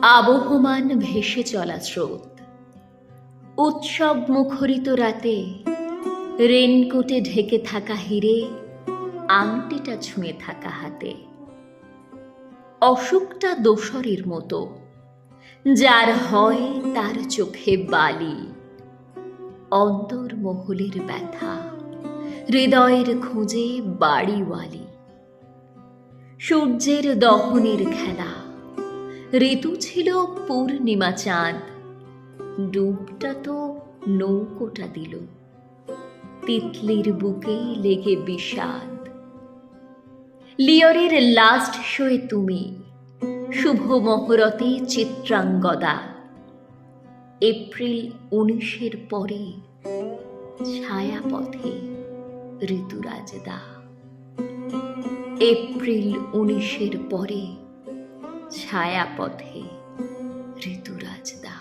আবহমান ভেসে চলা স্রোত, উৎসব মুখরিত রাতে রেনকোটে ঢেকে থাকা হিরে, আংটিটা ছুঁয়ে থাকা হাতে। অসুখটা দোসরের মতো, যার হয় তার চোখে বালি। অন্তর্মহলের ব্যথা, হৃদয়ের খোঁজে বাড়িওয়ালি। সূর্যের দহনের খেলা, ঋতু ছিল পূর্ণিমা চাঁদ। ডুবটা তো নৌকোটা দিল, তিতলির বুকে লেগে বিষাদ। লিওরের লাস্ট শোয়ে তুমি, শুভ মহরতে চিত্রাঙ্গদা। এপ্রিল 19-এর পরে ছায়াপথে ঋতুরাজ দা। এপ্রিল 19-এর পরে ছায়াপথে ঋতুরাজ দা।